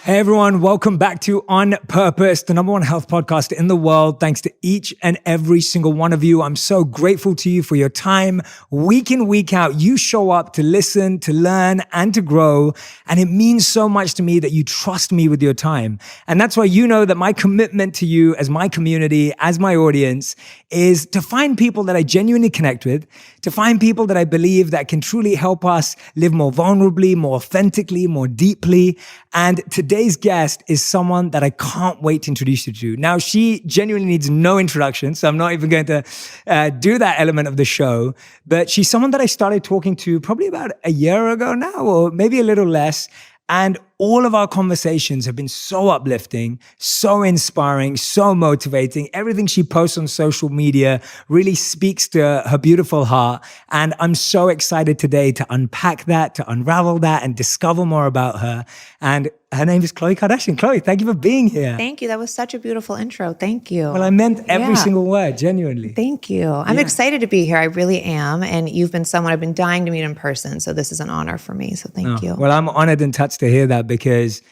Hey everyone, welcome back to On Purpose, the number one health podcast in the world. Thanks to each and every single one of you. I'm so grateful to you for your time. Week in, week out, you show up to listen, to learn, and to grow. And it means so much to me that you trust me with your time. And that's why you know that my commitment to you as my community, as my audience, is to find people that I genuinely connect with, to find people that I believe that can truly help us live more vulnerably, more authentically, more deeply. And today's guest is someone that I can't wait to introduce you to. Now, she genuinely needs no introduction, so I'm not even going to do that element of the show. But she's someone that I started talking to probably about a year ago now, or maybe a little less. And all of our conversations have been so uplifting, so inspiring, so motivating. Everything she posts on social media really speaks to her beautiful heart. And I'm so excited today to unpack that, to unravel that, and discover more about her. And her name is Khloe Kardashian. Khloe, thank you for being here. Thank you. That was such a beautiful intro. Thank you. Well, I meant every single word, genuinely. Thank you. I'm excited to be here. I really am. And you've been someone I've been dying to meet in person. So this is an honor for me. So thank you. Well, I'm honored and touched to hear that because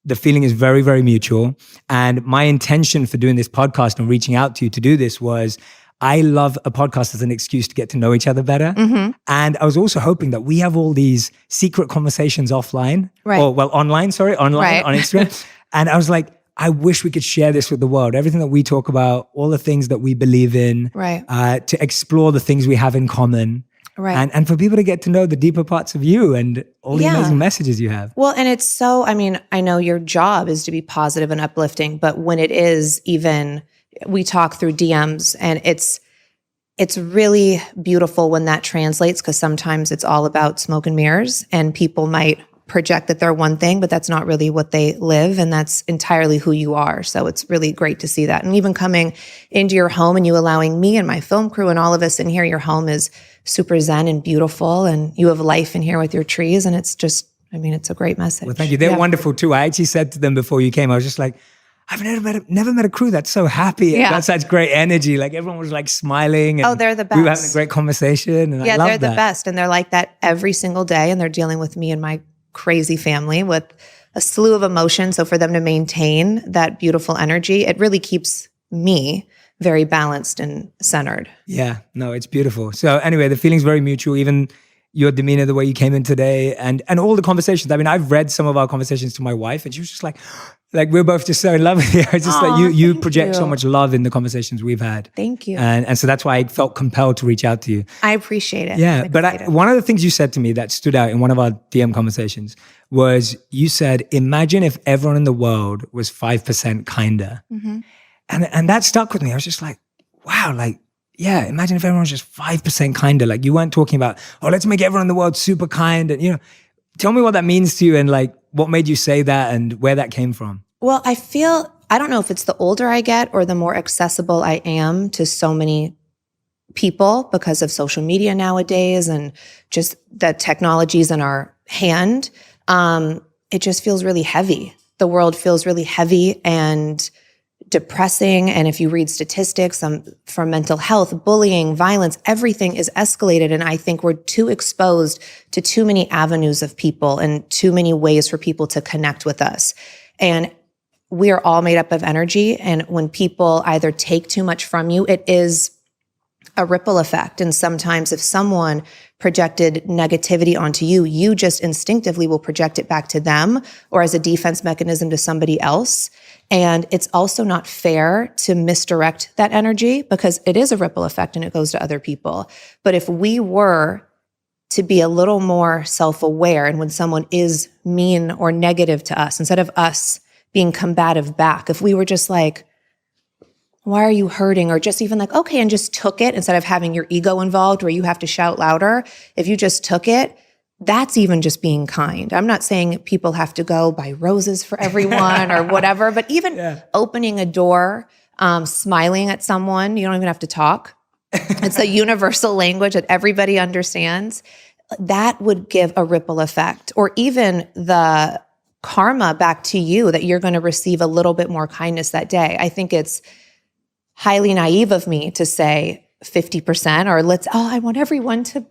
the feeling is very, very mutual. And my intention for doing this podcast and reaching out to you to do this was I love a podcast as an excuse to get to know each other better. Mm-hmm. And I was also hoping that we have all these secret conversations offline, online on Instagram. And I was like, I wish we could share this with the world. Everything that we talk about, all the things that we believe in, to explore the things we have in common. Right. And for people to get to know the deeper parts of you and all the amazing messages you have. Well, and it's so, I know your job is to be positive and uplifting, but when it is even, we talk through DMs and it's really beautiful when that translates, because sometimes it's all about smoke and mirrors and people might project that they're one thing, but that's not really what they live, and that's entirely who you are. So it's really great to see that. And even coming into your home and you allowing me and my film crew and all of us in here, your home is super zen and beautiful, and you have life in here with your trees, and it's just, it's a great message. Well, thank you. They're wonderful too. I actually said to them before you came, I was just like, I've never met a crew that's so happy. Yeah. That's such great energy. Like everyone was like smiling. And they're the best. We were having a great conversation. And I love they're the best. And they're like that every single day. And they're dealing with me and my crazy family with a slew of emotions. So for them to maintain that beautiful energy, it really keeps me very balanced and centered. Yeah, no, it's beautiful. So anyway, the feeling's very mutual. Even your demeanor, the way you came in today, and all the conversations. I've read some of our conversations to my wife, and she was just like we're both just so in love with you. It's just like you project so much love in the conversations we've had. Thank you. And so that's why I felt compelled to reach out to you. I appreciate it. Yeah, but one of the things you said to me that stood out in one of our DM conversations was you said, imagine if everyone in the world was 5% kinder. Mm-hmm. And that stuck with me. I was just like, wow, imagine if everyone was just 5% kinder. Like you weren't talking about, let's make everyone in the world super kind. And, tell me what that means to you and what made you say that and where that came from. Well, I don't know if it's the older I get or the more accessible I am to so many people because of social media nowadays and just the technologies in our hand. It just feels really heavy. The world feels really heavy and depressing. And if you read statistics for mental health, bullying, violence, everything is escalated. And I think we're too exposed to too many avenues of people and too many ways for people to connect with us. And we are all made up of energy. And when people either take too much from you, it is a ripple effect. And sometimes if someone projected negativity onto you, you just instinctively will project it back to them or as a defense mechanism to somebody else. And it's also not fair to misdirect that energy because it is a ripple effect and it goes to other people. But if we were to be a little more self-aware, and when someone is mean or negative to us, instead of us being combative back, if we were just like, why are you hurting? Or just even like, okay, and just took it instead of having your ego involved where you have to shout louder. If you just took it, that's even just being kind. I'm not saying people have to go buy roses for everyone or whatever, but even opening a door, smiling at someone, you don't even have to talk. It's a universal language that everybody understands. That would give a ripple effect, or even the karma back to you that you're going to receive a little bit more kindness that day. I think it's highly naive of me to say 50% or I want everyone to,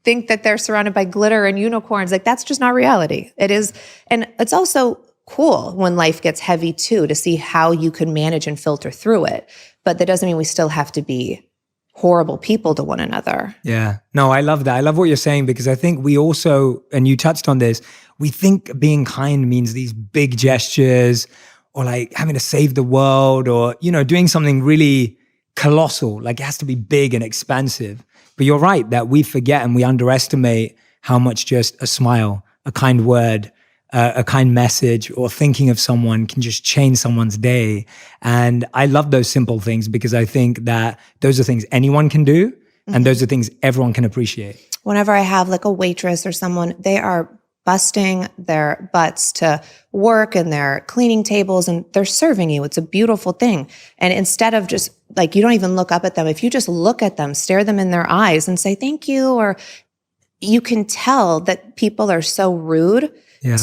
think that they're surrounded by glitter and unicorns. Like, that's just not reality. It is. And it's also cool when life gets heavy too, to see how you can manage and filter through it. But that doesn't mean we still have to be horrible people to one another. Yeah. No, I love that. I love what you're saying, because I think we also, and you touched on this, we think being kind means these big gestures, or like having to save the world, or, doing something really colossal. Like, it has to be big and expansive. But you're right that we forget and we underestimate how much just a smile, a kind word, a kind message, or thinking of someone can just change someone's day. And I love those simple things, because I think that those are things anyone can do, and those are things everyone can appreciate. Whenever I have like a waitress or someone, they are busting their butts to work, and they're cleaning tables, and they're serving you. It's a beautiful thing. And instead of just like, you don't even look up at them. If you just look at them, stare them in their eyes and say thank you, or you can tell that people are so rude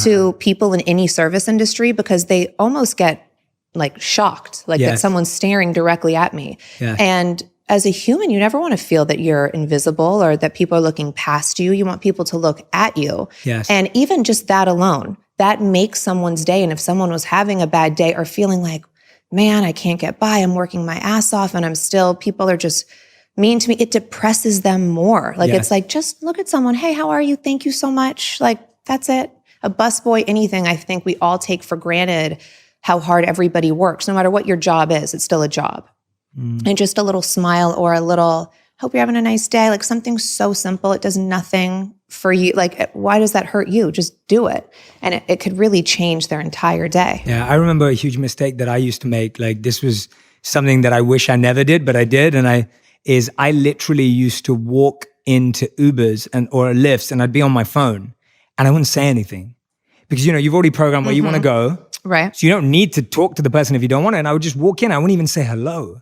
to people in any service industry, because they almost get like shocked, like that someone's staring directly at me. And as a human, you never want to feel that you're invisible or that people are looking past you. You want people to look at you. And even just that alone, that makes someone's day. And if someone was having a bad day or feeling like, man, I can't get by, I'm working my ass off, and people are just mean to me, it depresses them more. Like, it's like, just look at someone. Hey, how are you? Thank you so much. Like, that's it. A busboy, anything. I think we all take for granted how hard everybody works. No matter what your job is, it's still a job. And just a little smile, or a little, hope you're having a nice day. Like, something so simple. It does nothing for you. Like, why does that hurt you? Just do it. And it could really change their entire day. Yeah. I remember a huge mistake that I used to make. Like, this was something that I wish I never did, but I did. And I literally used to walk into Ubers or Lyfts, and I'd be on my phone and I wouldn't say anything, because, you've already programmed where you want to go. Right. So you don't need to talk to the person if you don't want it. And I would just walk in. I wouldn't even say hello.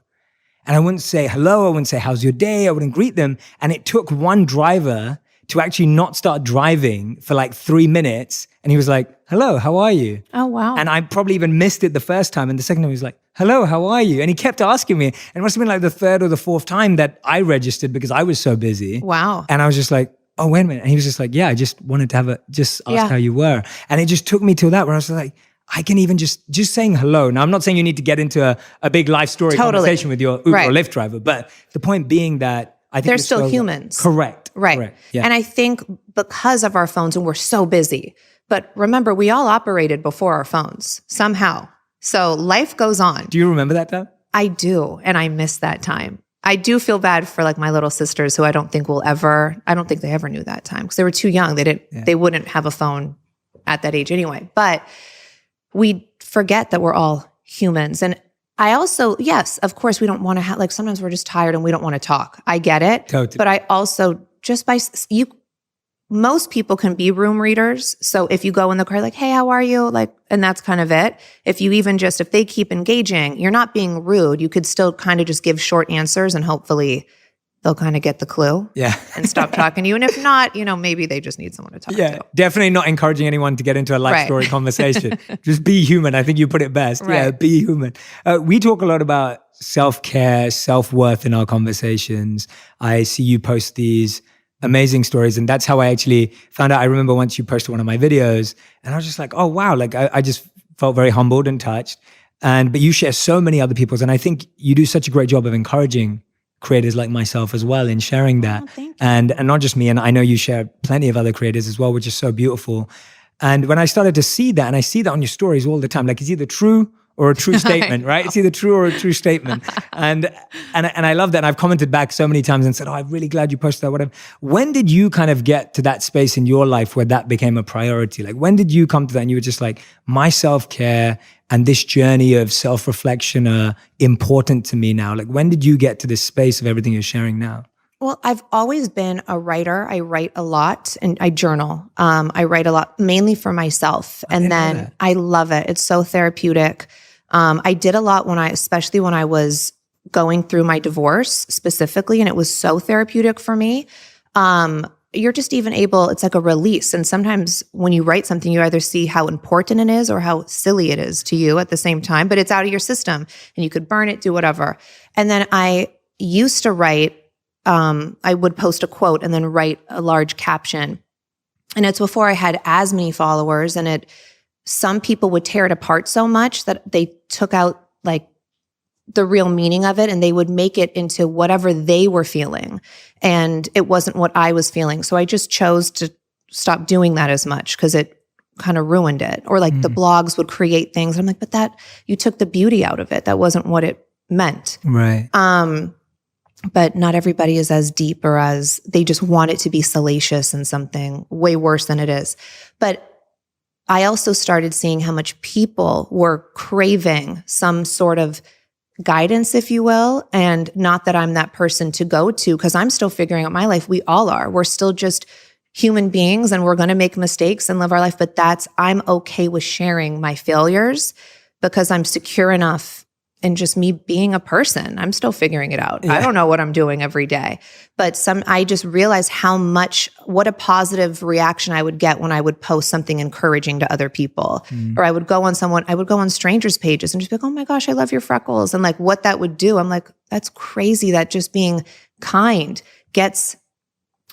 And I wouldn't say hello. I wouldn't say, how's your day? I wouldn't greet them. And it took one driver to actually not start driving for like 3 minutes. And he was like, hello, how are you? Oh, wow. And I probably even missed it the first time. And the second time he was like, hello, how are you? And he kept asking me. And it must have been like the third or the fourth time that I registered, because I was so busy. Wow. And I was just like, oh, wait a minute. And he was just like, yeah, I just wanted to just ask how you were. And it just took me to that where I was like, I can even just saying hello. Now, I'm not saying you need to get into a big life story conversation with your Uber or Lyft driver, but the point being that I think they're still humans. Correct. Right. Correct. Yeah. And I think because of our phones, and we're so busy, but remember, we all operated before our phones somehow. So life goes on. Do you remember that time? I do. And I miss that time. I do feel bad for like my little sisters, who I don't think they ever knew that time, because they were too young. They wouldn't have a phone at that age anyway. But we forget that we're all humans. And I also, yes, of course, we don't want to have, like, sometimes we're just tired and we don't want to talk. I get it. Totally. But I also, most people can be room readers. So if you go in the car, like, hey, how are you? Like, and that's kind of it. If they keep engaging, you're not being rude. You could still kind of just give short answers, and hopefully they'll kind of get the clue and stop talking to you. And if not, maybe they just need someone to talk to. Yeah, definitely not encouraging anyone to get into a life story conversation. Just be human. I think you put it best. Right. Yeah, be human. We talk a lot about self-care, self-worth in our conversations. I see you post these amazing stories, and that's how I actually found out. I remember once you posted one of my videos, and I was just like, oh, wow. Like, I just felt very humbled and touched. But you share so many other people's, and I think you do such a great job of encouraging creators like myself as well in sharing that. Oh, thank you. And not just me, and I know you share plenty of other creators as well, which is so beautiful. And when I started to see that, and I see that on your stories all the time, like, it's either true or a true statement, right? It's either true or a true statement. And I love that. And I've commented back so many times and said, oh, I'm really glad you posted that, whatever. When did you kind of get to that space in your life where that became a priority? Like, when did you come to that and you were just like, my self-care and this journey of self-reflection are important to me now? Like, when did you get to this space of everything you're sharing now? Well, I've always been a writer. I write a lot and I journal. I write a lot, mainly for myself. And then I love it. It's so therapeutic. I did a lot especially when I was going through my divorce specifically, and it was so therapeutic for me. You're just even able, it's like a release. And sometimes when you write something, you either see how important it is or how silly it is to you at the same time, but it's out of your system and you could burn it, do whatever. And then I used to write I would post a quote and then write a large caption. And it's before I had as many followers, and some people would tear it apart so much that they took out like the real meaning of it and they would make it into whatever they were feeling. And it wasn't what I was feeling. So I just chose to stop doing that as much because it kind of ruined it. Or like the blogs would create things. I'm like, but you took the beauty out of it. That wasn't what it meant. Right. But not everybody is as deep or as they just want it to be salacious and something way worse than it is. But I also started seeing how much people were craving some sort of guidance, if you will. And not that I'm that person to go to, because I'm still figuring out my life. We all are. We're still just human beings and we're going to make mistakes and live our life. But I'm okay with sharing my failures because I'm secure enough in just me being a person. I'm still figuring it out. Yeah. I don't know what I'm doing every day, but I just realized what a positive reaction I would get when I would post something encouraging to other people. Or I would go on strangers' pages and just be like, oh my gosh, I love your freckles. And like what that would do. I'm like, that's crazy that just being kind gets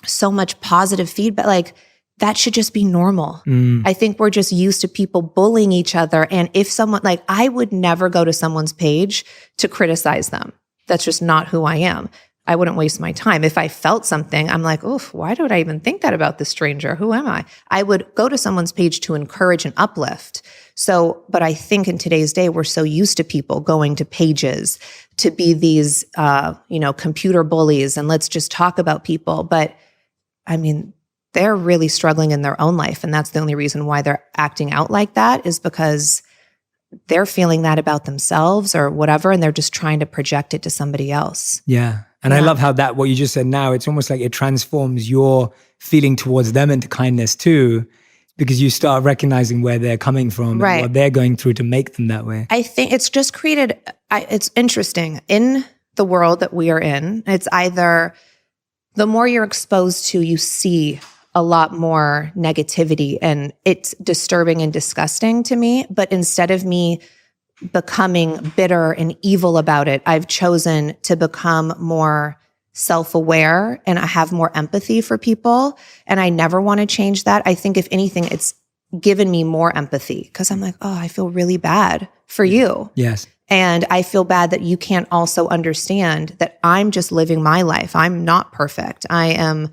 so much positive feedback. Like that should just be normal. I think we're just used to people bullying each other. And if someone, like I would never go to someone's page to criticize them. That's just not who I am. I wouldn't waste my time. If I felt something, I'm like, oof, why would I even think that about this stranger? Who am I? I would go to someone's page to encourage and uplift. But I think in today's day, we're so used to people going to pages to be these, computer bullies and let's just talk about people. But I mean, they're really struggling in their own life. And that's the only reason why they're acting out like that is because they're feeling that about themselves or whatever. And they're just trying to project it to somebody else. Yeah. And I love how what you just said now, it's almost like it transforms your feeling towards them into kindness too, because you start recognizing where they're coming from and what they're going through to make them that way. I think it's just created, it's interesting in the world that we are in. It's either the more you're exposed to, you see a lot more negativity and it's disturbing and disgusting to me. But instead of me becoming bitter and evil about it, I've chosen to become more self-aware and I have more empathy for people. And I never want to change that. I think if anything, it's given me more empathy because I'm like, oh, I feel really bad for you. Yes. And I feel bad that you can't also understand that I'm just living my life. I'm not perfect. I am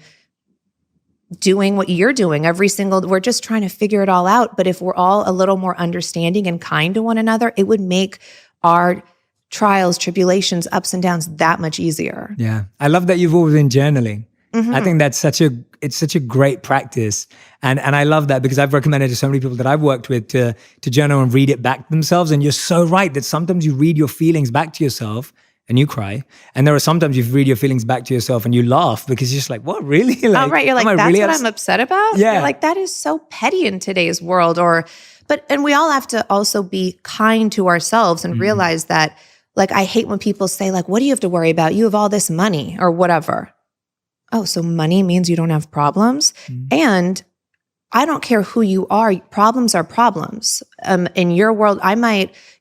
doing what you're doing we're just trying to figure it all out. But if we're all a little more understanding and kind to one another, it would make our trials, tribulations, ups and downs that much easier. Yeah. I love that you've always been journaling. I think that's such a great practice. And I love that because I've recommended to so many people that I've worked with to journal and read it back to themselves. And you're so right that sometimes you read your feelings back to yourself and you cry. And there are sometimes you read your feelings back to yourself and you laugh because you're just like, what, really? Like, oh, right. You're like, that's really what I'm upset about? Yeah. You're like, that is so petty in today's world. And we all have to also be kind to ourselves and realize that, like, I hate when people say, like, what do you have to worry about? You have all this money or whatever. Oh, so money means you don't have problems? And I don't care who you are. Problems are problems. In your world,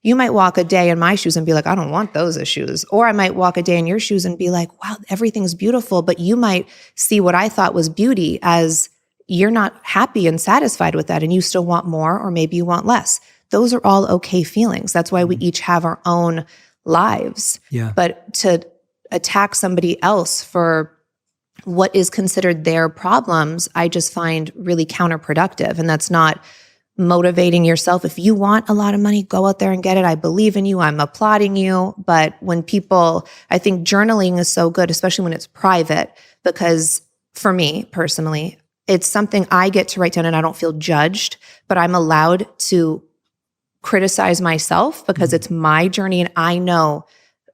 you might walk a day in my shoes and be like, I don't want those issues. Or I might walk a day in your shoes and be like, wow, everything's beautiful. But you might see what I thought was beauty as you're not happy and satisfied with that. And you still want more, or maybe you want less. Those are all okay feelings. That's why we each have our own lives. Yeah. But to attack somebody else for what is considered their problems, I just find really counterproductive. And that's not motivating yourself. If you want a lot of money, go out there and get it. I believe in you. I'm applauding you. But when I think journaling is so good, especially when it's private, because for me personally, it's something I get to write down and I don't feel judged, but I'm allowed to criticize myself because it's my journey and I know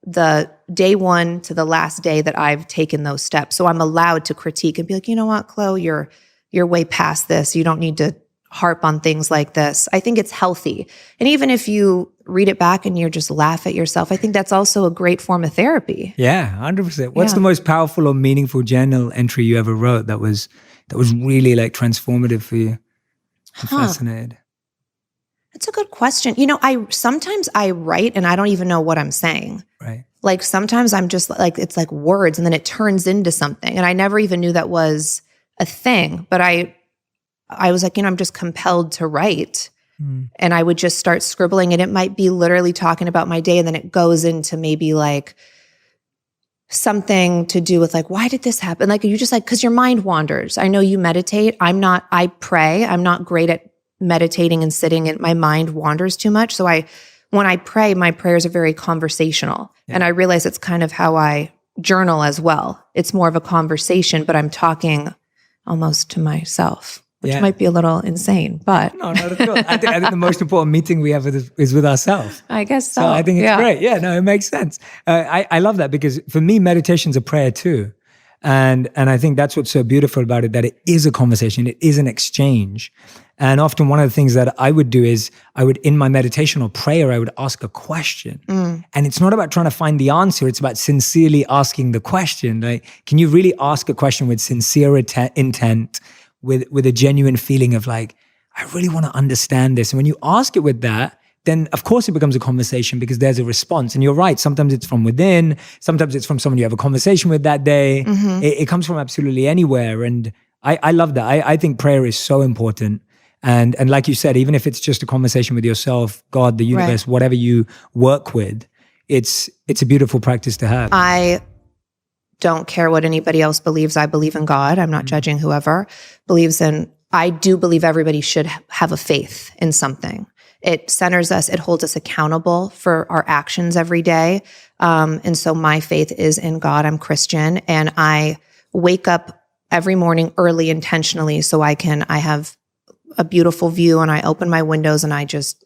the day one to the last day that I've taken those steps. So I'm allowed to critique and be like, you know what, Khloe, you're way past this. You don't need to harp on things like this. I think it's healthy. And even if you read it back and you just laugh at yourself, I think that's also a great form of therapy. Yeah, 100%. What's the most powerful or meaningful journal entry you ever wrote that was really like transformative for you? I'm fascinated. That's a good question. Sometimes I write and I don't even know what I'm saying. Right. like sometimes I'm just like, it's like words and then it turns into something. And I never even knew that was a thing, but I was like, I'm just compelled to write. And I would just start scribbling, and it might be literally talking about my day. And then it goes into maybe like something to do with like, why did this happen? Like, you just like, cause your mind wanders. I know you meditate. I pray. I'm not great at meditating and sitting, and my mind wanders too much. So when I pray, my prayers are very conversational. Yeah. And I realize it's kind of how I journal as well. It's more of a conversation, but I'm talking almost to myself, which might be a little insane, but. No, not at all. I think the most important meeting we have is with ourselves. I guess so. So I think it's great. Yeah, no, it makes sense. I love that, because for me, meditation's a prayer too. And I think that's what's so beautiful about it, that it is a conversation, it is an exchange. And often one of the things that I would do is in my meditation or prayer, I would ask a question. And it's not about trying to find the answer. It's about sincerely asking the question. Like, can you really ask a question with sincere intent, with a genuine feeling of like, I really want to understand this. And when you ask it with that, then of course it becomes a conversation, because there's a response. And you're right, sometimes it's from within, sometimes it's from someone you have a conversation with that day. It comes from absolutely anywhere. And I love that. I think prayer is so important. And like you said, even if it's just a conversation with yourself, God, the universe, whatever you work with, it's a beautiful practice to have. I don't care what anybody else believes. I believe in God. I'm not judging whoever believes in. I do believe everybody should have a faith in something. It centers us. It holds us accountable for our actions every day. And so my faith is in God. I'm Christian, and I wake up every morning early intentionally so I have a beautiful view, and I open my windows and I just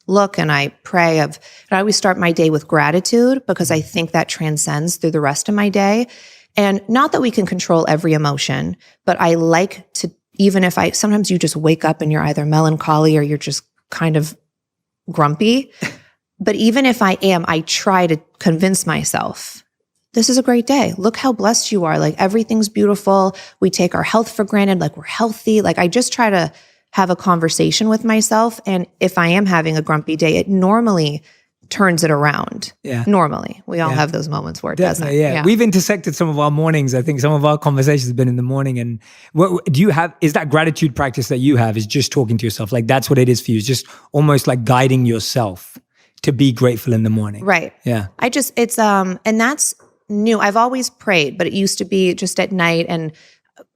look and I pray. And I always start my day with gratitude, because I think that transcends through the rest of my day. And not that we can control every emotion, but I like to, even if sometimes you just wake up and you're either melancholy or you're just kind of grumpy. But even if I am, I try to convince myself, this is a great day. Look how blessed you are. Like, everything's beautiful. We take our health for granted. Like, we're healthy. Like, I just try to have a conversation with myself. And if I am having a grumpy day, it normally turns it around. Yeah. Normally. We all have those moments where it doesn't. Yeah. We've intersected some of our mornings. I think some of our conversations have been in the morning. And what do you have, is that gratitude practice that you have is just talking to yourself? Like, that's what it is for you. It's just almost like guiding yourself to be grateful in the morning. Right. Yeah. And that's new. I've always prayed, but it used to be just at night. And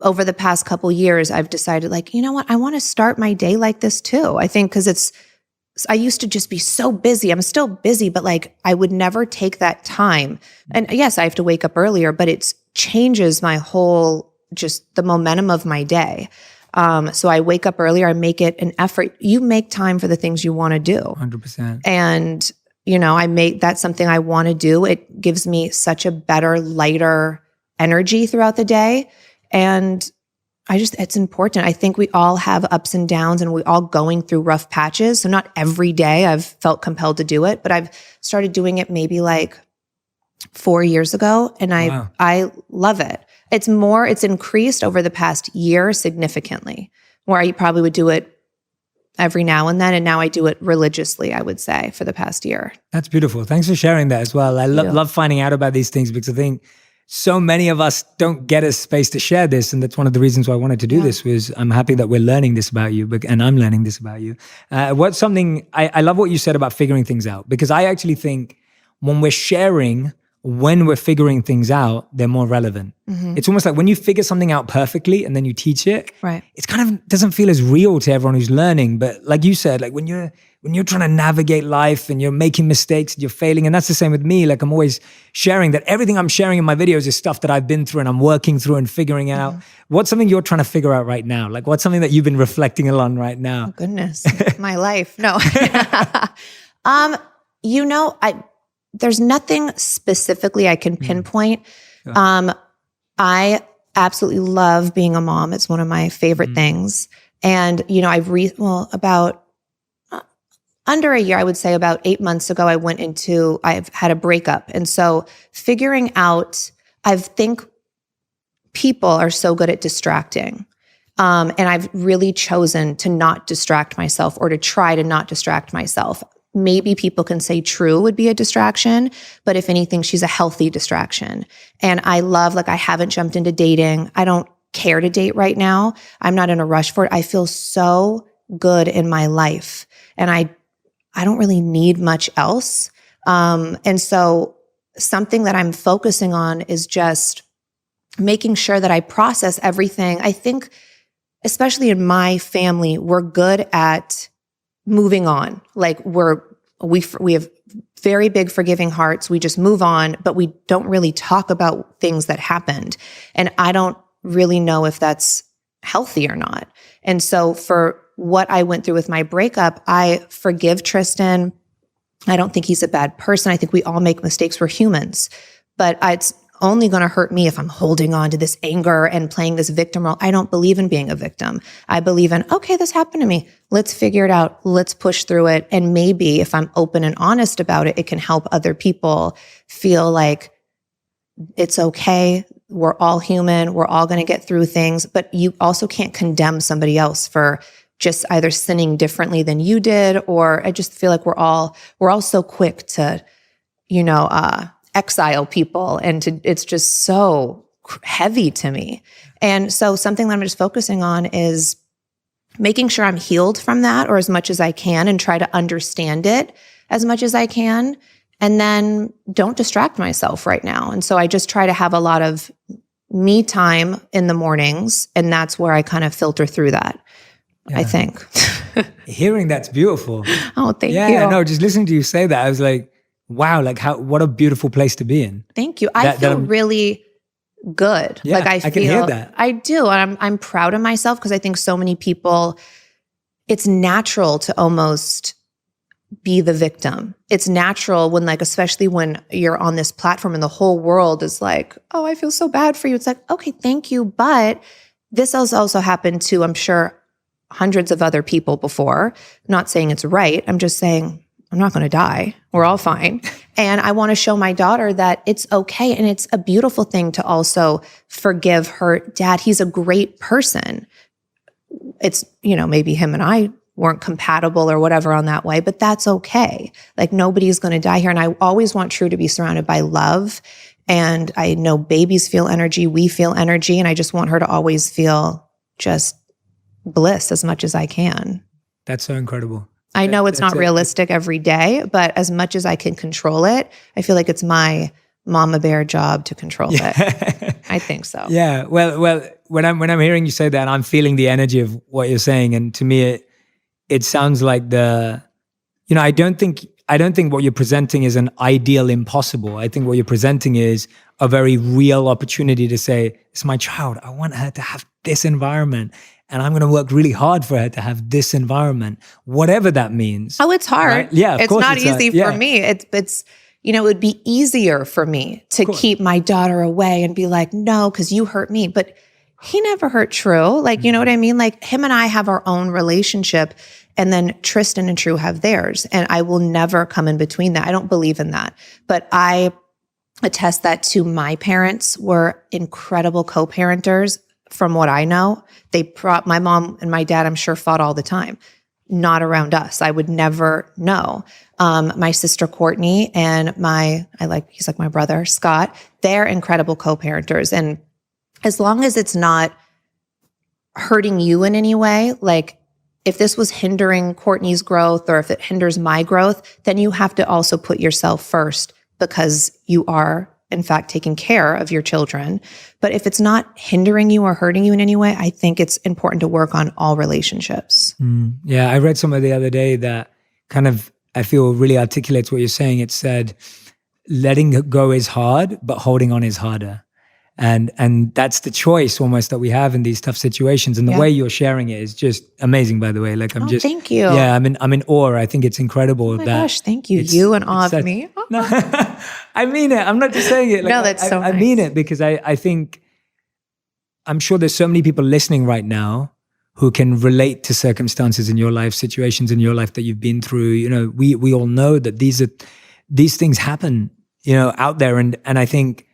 over the past couple years, I've decided, like, you know what? I want to start my day like this too. I think because I used to just be so busy. I'm still busy, but like, I would never take that time. And yes, I have to wake up earlier, but it changes my whole, just the momentum of my day. So I wake up earlier, I make it an effort. You make time for the things you want to do. 100%. And, that's something I want to do. It gives me such a better, lighter energy throughout the day. And it's important. I think we all have ups and downs, and we're all going through rough patches. So not every day I've felt compelled to do it, but I've started doing it maybe like 4 years ago. And I love it. It's increased over the past year significantly, where I probably would do it every now and then. And now I do it religiously, I would say, for the past year. That's beautiful. Thanks for sharing that as well. I love finding out about these things, because I think so many of us don't get a space to share this. And that's one of the reasons why I wanted to do this, was I'm happy that we're learning this about you, and I'm learning this about you. I love what you said about figuring things out, because I actually think when we're figuring things out, they're more relevant. Mm-hmm. It's almost like when you figure something out perfectly and then you teach it, right, it's kind of doesn't feel as real to everyone who's learning. But like you said, like when you're trying to navigate life and you're making mistakes and you're failing, and that's the same with me. Like, I'm always sharing that everything I'm sharing in my videos is stuff that I've been through and I'm working through and figuring out. What's something you're trying to figure out right now? Like, what's something that you've been reflecting on right now? Oh, goodness. My life. No. There's nothing specifically I can pinpoint. I absolutely love being a mom. It's one of my favorite things. And, about under a year, I would say about 8 months ago, I've had a breakup. And so figuring out, I think people are so good at distracting. And I've really chosen to not distract myself, or to try to not distract myself. maybe people can say true would be a distraction, but if anything, she's a healthy distraction. And I love, like, I haven't jumped into dating. I don't care to date right now. I'm not in a rush for it. I feel so good in my life, and I don't really need much else. And so something that I'm focusing on is just making sure that I process everything. I think, especially in my family, we're good at moving on. Like we have very big forgiving hearts. We just move on, but we don't really talk about things that happened. And I don't really know if that's healthy or not. And so for what I went through with my breakup, I forgive Tristan. I don't think he's a bad person. I think we all make mistakes. We're humans, but it's only going to hurt me if I'm holding on to this anger and playing this victim role. I don't believe in being a victim. I believe in, okay, this happened to me. Let's figure it out. Let's push through it. And maybe if I'm open and honest about it, it can help other people feel like it's okay. We're all human. We're all going to get through things, but you also can't condemn somebody else for just either sinning differently than you did, or I just feel like we're all so quick to, exile people, and it's just so heavy to me. And so something that I'm just focusing on is making sure I'm healed from that, or as much as I can, and try to understand it as much as I can. And then don't distract myself right now. And so I just try to have a lot of me time in the mornings, and that's where I kind of filter through that. Yeah. I think. Hearing that's beautiful. Oh, thank you. Yeah, no, just listening to you say that, I was like, wow, like what a beautiful place to be in. Thank you. I feel really good. Yeah, like I can hear that. I do. And I'm proud of myself, because I think so many people, it's natural to almost be the victim. It's natural when, like, especially when you're on this platform and the whole world is like, oh, I feel so bad for you. It's like, okay, thank you. But this has also happened to, I'm sure, hundreds of other people before. I'm not saying it's right. I'm just saying I'm not going to die. We're all fine. And I want to show my daughter that it's okay. And it's a beautiful thing to also forgive her dad. He's a great person. It's, maybe him and I weren't compatible or whatever on that way, but that's okay. Like, nobody's going to die here. And I always want True to be surrounded by love. And I know babies feel energy. We feel energy. And I just want her to always feel just bliss as much as I can. That's so incredible. I know it's not realistic every day, but as much as I can control it, I feel like it's my mama bear job to control it. I think so. Yeah. Well, when I'm hearing you say that, I'm feeling the energy of what you're saying. And to me, it sounds like I don't think what you're presenting is an ideal impossible. I think what you're presenting is a very real opportunity to say, it's my child. I want her to have this environment. And I'm going to work really hard for her to have this environment, whatever that means. Oh, it's hard. Right? Yeah, it's not easy for me. It's it would be easier for me to keep my daughter away and be like, no, because you hurt me. But he never hurt True. Like, you know what I mean? Like, him and I have our own relationship, and then Tristan and True have theirs. And I will never come in between that. I don't believe in that. But I attest that to my parents were incredible co-parenters. From what I know, my mom and my dad, I'm sure, fought all the time, not around us. I would never know. My sister Courtney and he's like my brother, Scott, they're incredible co-parenters. And as long as it's not hurting you in any way, like if this was hindering Courtney's growth or if it hinders my growth, then you have to also put yourself first, because you are, in fact, taking care of your children. But if it's not hindering you or hurting you in any way, I think it's important to work on all relationships. Yeah, I read somewhere the other day that kind of, I feel, really articulates what you're saying. It said, letting go is hard, but holding on is harder. And that's the choice almost that we have in these tough situations. And the way you're sharing it is just amazing, by the way. Like, thank you. Yeah, I'm in awe. I think it's incredible. Oh my gosh, thank you. You in awe of me. No, I mean it. I'm not just saying it. Like, no, that's so nice. I mean it, because I think, I'm sure there's so many people listening right now who can relate to circumstances in your life, situations in your life that you've been through. We all know that these things happen, out there. And I think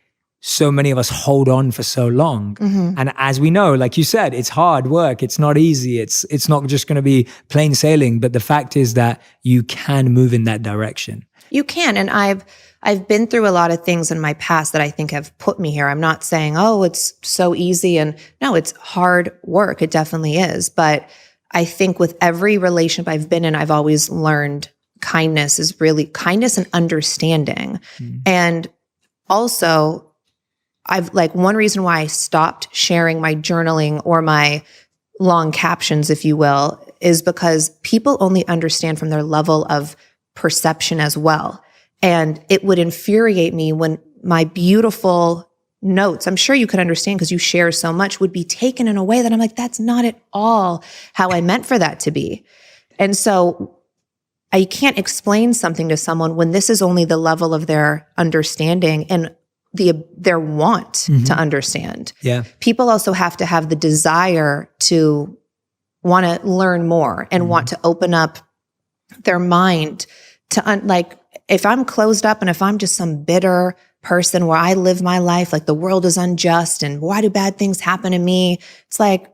so many of us hold on for so long. And as we know, like you said, it's hard work. It's not easy. It's not just going to be plain sailing. But the fact is that you can move in that direction. You can. And I've been through a lot of things in my past that I think have put me here. I'm not saying, oh, it's so easy. And no, it's hard work. It definitely is. But I think with every relationship I've been in, I've always learned kindness and understanding. And also, one reason why I stopped sharing my journaling or my long captions, if you will, is because people only understand from their level of perception as well. And it would infuriate me when my beautiful notes, I'm sure you could understand because you share so much, would be taken in a way that I'm like, that's not at all how I meant for that to be. And so I can't explain something to someone when this is only the level of their understanding and their want to understand. Yeah. People also have to have the desire to want to learn more and want to open up their mind to if I'm closed up and if I'm just some bitter person where I live my life like the world is unjust and why do bad things happen to me? It's like,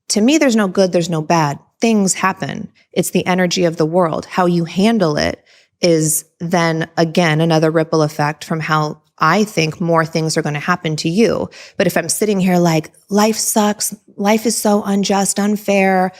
to me, there's no good, there's no bad. Things happen. It's the energy of the world. How you handle it is then, again, another ripple effect from how I think more things are going to happen to you. But if I'm sitting here like, life sucks, life is so unjust, unfair,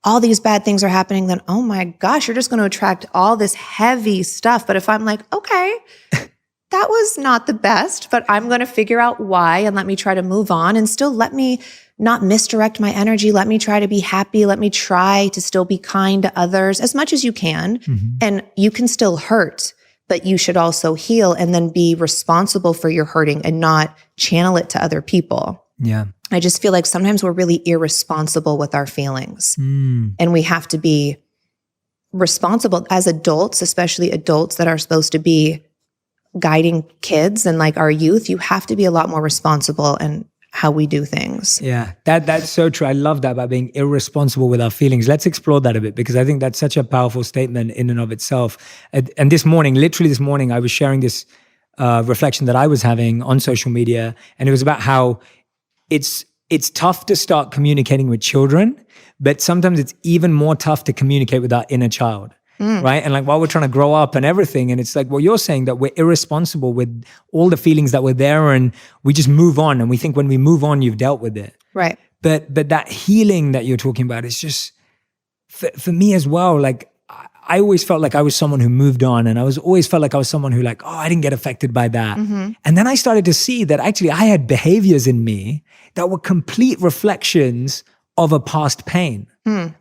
all these bad things are happening, then, oh my gosh, you're just going to attract all this heavy stuff. But if I'm like, okay, that was not the best, but I'm going to figure out why and let me try to move on and still let me not misdirect my energy. Let me try to be happy. Let me try to still be kind to others as much as you can. And you can still hurt, but you should also heal and then be responsible for your hurting and not channel it to other people. Yeah. I just feel like sometimes we're really irresponsible with our feelings and we have to be responsible as adults, especially adults that are supposed to be guiding kids and like our youth. You have to be a lot more responsible in how we do things. Yeah, that's so true. I love that about being irresponsible with our feelings. Let's explore that a bit because I think that's such a powerful statement in and of itself. And this morning, literally this morning, I was sharing this reflection that I was having on social media, and it was about how it's tough to start communicating with children, but sometimes it's even more tough to communicate with our inner child. Right? And like while we're trying to grow up and everything, and it's like, well, you're saying that we're irresponsible with all the feelings that were there and we just move on. And we think when we move on, you've dealt with it. Right. But that healing that you're talking about is just, for me as well, like I always felt like I was someone who moved on, and I always felt like I was someone who like, oh, I didn't get affected by that. And then I started to see that actually I had behaviors in me that were complete reflections of a past pain.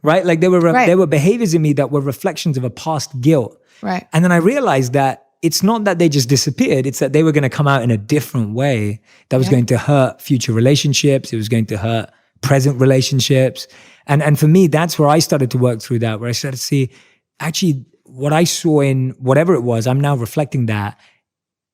Right? Like there were behaviors in me that were reflections of a past guilt. Right. And then I realized that it's not that they just disappeared. It's that they were going to come out in a different way that was going to hurt future relationships. It was going to hurt present relationships. And for me, that's where I started to work through that, where I started to see actually what I saw in whatever it was, I'm now reflecting that.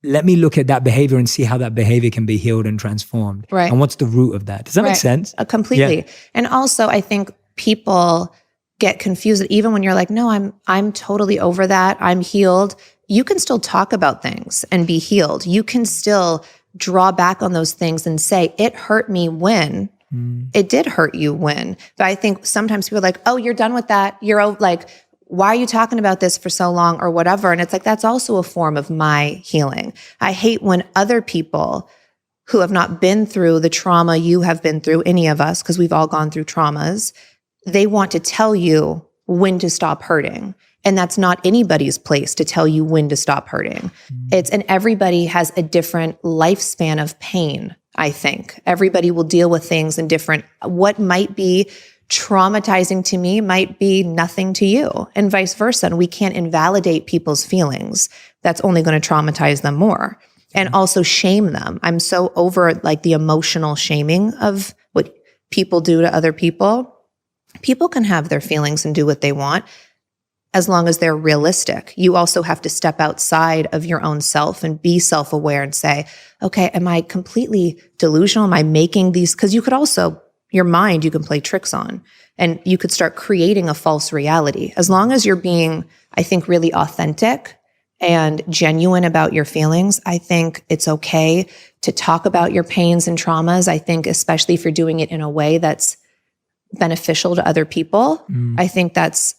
Let me look at that behavior and see how that behavior can be healed and transformed. Right. And what's the root of that? Does that make sense? Completely. Yeah. And also I think people get confused that even when you're like, no, I'm totally over that. I'm healed. You can still talk about things and be healed. You can still draw back on those things and say, it hurt me when it did hurt you when. But I think sometimes people are like, oh, you're done with that. You're like, why are you talking about this for so long or whatever? And it's like, that's also a form of my healing. I hate when other people who have not been through the trauma you have been through, any of us, because we've all gone through traumas, they want to tell you when to stop hurting. And that's not anybody's place to tell you when to stop hurting. And everybody has a different lifespan of pain, I think. Everybody will deal with things in different, what might be traumatizing to me might be nothing to you, and vice versa. And we can't invalidate people's feelings. That's only going to traumatize them more. And also shame them. I'm so over like the emotional shaming of what people do to other people. People can have their feelings and do what they want as long as they're realistic. You also have to step outside of your own self and be self-aware and say, okay, am I completely delusional? Am I making these? Because you could also, your mind, you can play tricks on, and you could start creating a false reality. As long as you're being, I think, really authentic and genuine about your feelings. I think it's okay to talk about your pains and traumas. I think especially if you're doing it in a way that's beneficial to other people, I think that's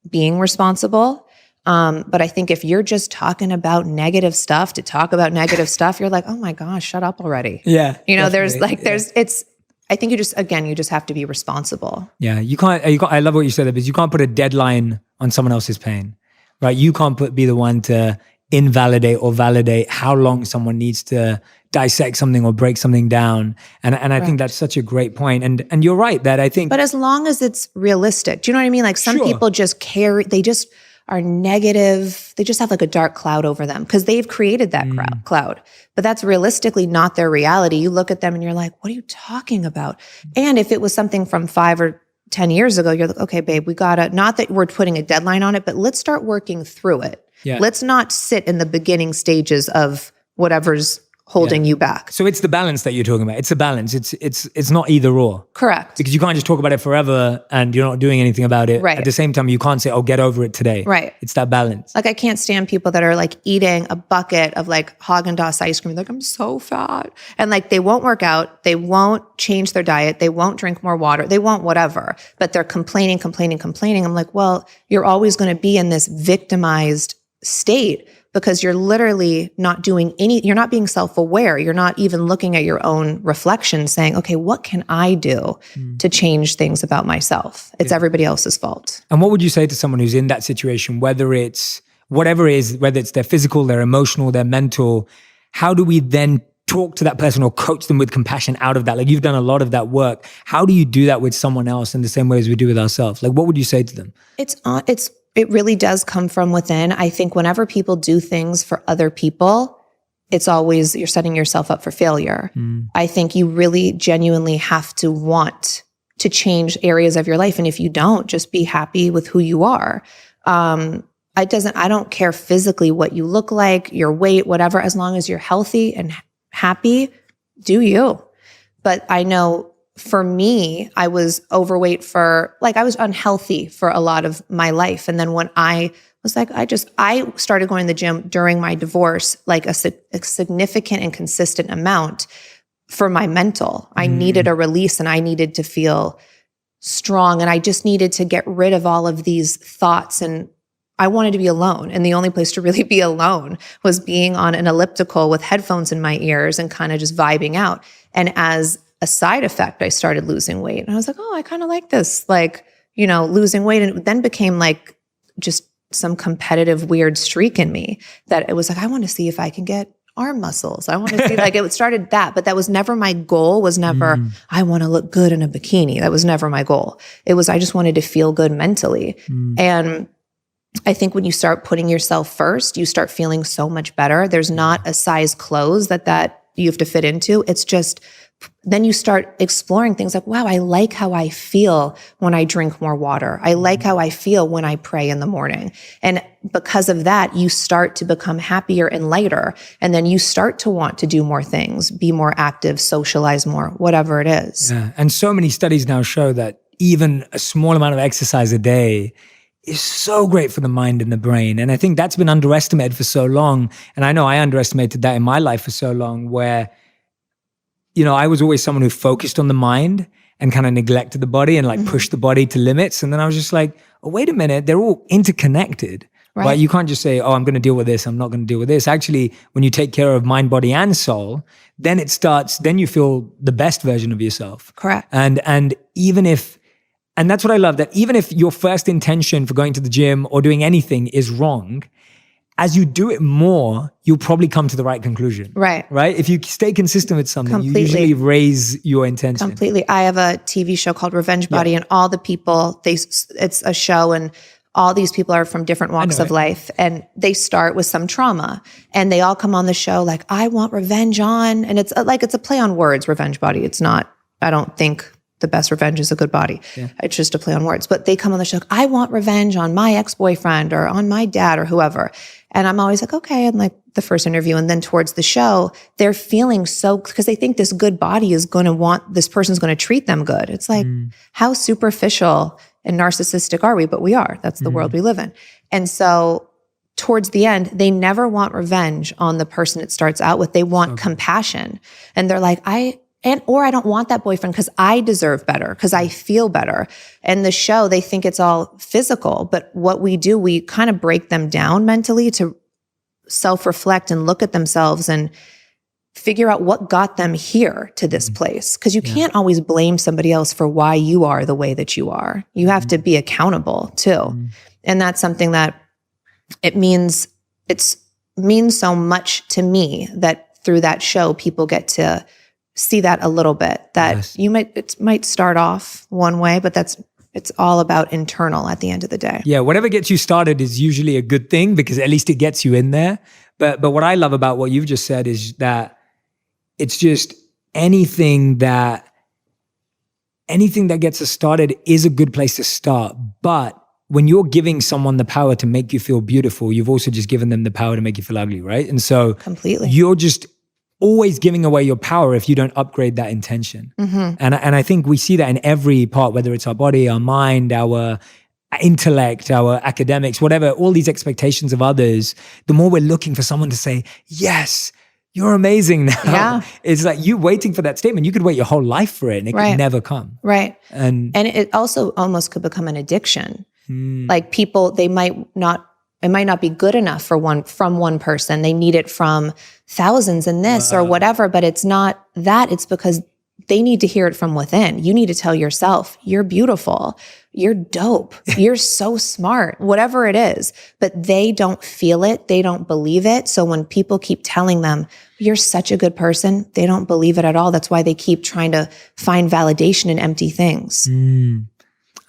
being responsible. But I think if you're just talking about negative stuff to talk about negative stuff, you're like, oh my gosh, shut up already. Yeah. You know, I think you just have to be responsible. Yeah. You can't, I love what you said there, because you can't put a deadline on someone else's pain, right? You can't be the one to invalidate or validate how long someone needs to dissect something or break something down. And I think that's such a great point. And you're right that I think. But as long as it's realistic, do you know what I mean? Like some people just they just are negative. They just have like a dark cloud over them because they've created that cloud. But that's realistically not their reality. You look at them and you're like, what are you talking about? And if it was something from 5 or 10 years ago, you're like, okay, babe, we gotta, not that we're putting a deadline on it, but let's start working through it. Yeah. Let's not sit in the beginning stages of whatever's holding you back. So it's the balance that you're talking about. It's a balance. It's not either or. Correct. Because you can't just talk about it forever and you're not doing anything about it. Right. At the same time, you can't say, oh, get over it today. Right. It's that balance. Like I can't stand people that are like eating a bucket of like Haagen-Dazs ice cream. Like, I'm so fat. And like they won't work out. They won't change their diet. They won't drink more water. They won't whatever. But they're complaining. I'm like, well, you're always going to be in this victimized state because you're literally not doing you're not being self-aware. You're not even looking at your own reflection saying, okay, what can I do to change things about myself? It's everybody else's fault. And what would you say to someone who's in that situation, whether it's whatever it is, whether it's their physical, their emotional, their mental, how do we then talk to that person or coach them with compassion out of that? Like you've done a lot of that work. How do you do that with someone else in the same way as we do with ourselves? Like what would you say to them? It really does come from within. I think whenever people do things for other people, it's always, you're setting yourself up for failure. I think you really genuinely have to want to change areas of your life. And if you don't, just be happy with who you are. I don't care physically what you look like, your weight, whatever, as long as you're healthy and happy, do you. But I know for me, I was overweight I was unhealthy for a lot of my life. And then when I was like, I started going to the gym during my divorce, like a significant and consistent amount for my mental. I needed a release and I needed to feel strong. And I just needed to get rid of all of these thoughts. And I wanted to be alone. And the only place to really be alone was being on an elliptical with headphones in my ears and kind of just vibing out. And as a side effect, I started losing weight. And I was like, oh, I kind of like this, like, losing weight. And it then became like just some competitive weird streak in me that it was like, I want to see if I can get arm muscles. I want to see like it started that, but that was never my goal, was never, I want to look good in a bikini. That was never my goal. It was, I just wanted to feel good mentally. And I think when you start putting yourself first, you start feeling so much better. There's not a size clothes that you have to fit into. It's just, then you start exploring things like, wow, I like how I feel when I drink more water. I like how I feel when I pray in the morning. And because of that, you start to become happier and lighter. And then you start to want to do more things, be more active, socialize more, whatever it is. Yeah. And so many studies now show that even a small amount of exercise a day is so great for the mind and the brain. And I think that's been underestimated for so long. And I know I underestimated that in my life for so long, where I was always someone who focused on the mind and kind of neglected the body and like pushed the body to limits. And then I was just like, oh, wait a minute, they're all interconnected, right? You can't just say, oh, I'm going to deal with this, I'm not going to deal with this. Actually, when you take care of mind, body, and soul, then then you feel the best version of yourself. Correct. And that's what I love, that even if your first intention for going to the gym or doing anything is wrong, as you do it more, you'll probably come to the right conclusion. Right? If you stay consistent with something, you usually raise your intention. Completely. I have a TV show called Revenge Body, and all the people, it's a show, and all these people are from different walks of life, and they start with some trauma, and they all come on the show like, I want revenge on, and it's a play on words, Revenge Body. It's not, I don't think the best revenge is a good body. Yeah. It's just a play on words. But they come on the show like, I want revenge on my ex-boyfriend or on my dad or whoever. And I'm always like, okay. And like the first interview, and then towards the show, they're feeling because they think this good body is going to this person's going to treat them good. It's like, how superficial and narcissistic are we? But we are. That's the world we live in. And so towards the end, they never want revenge on the person it starts out with. They want compassion. And they're like, or I don't want that boyfriend because I deserve better, because I feel better. And the show, they think it's all physical. But what we do, we kind of break them down mentally to self-reflect and look at themselves and figure out what got them here to this place. Because you can't always blame somebody else for why you are the way that you are. You have to be accountable too. And that's something that it means so much to me that through that show, people get to see that a little bit, that it might start off one way, but it's all about internal at the end of the day. Yeah, whatever gets you started is usually a good thing because at least it gets you in there. But what I love about what you've just said is that it's just anything that gets us started is a good place to start. But when you're giving someone the power to make you feel beautiful, you've also just given them the power to make you feel ugly, right? And so completely, you're just always giving away your power if you don't upgrade that intention. And I think we see that in every part, whether it's our body, our mind, our intellect, our academics, whatever, all these expectations of others, the more we're looking for someone to say, yes, you're amazing now. Yeah. It's like you waiting for that statement. You could wait your whole life for it and it could never come. Right. And it also almost could become an addiction. Like people, it might not be good enough from one person. They need it from thousands and this or whatever, but it's not that. It's because they need to hear it from within. You need to tell yourself, you're beautiful, you're dope, you're so smart, whatever it is. But they don't feel it. They don't believe it. So when people keep telling them, you're such a good person, they don't believe it at all. That's why they keep trying to find validation in empty things.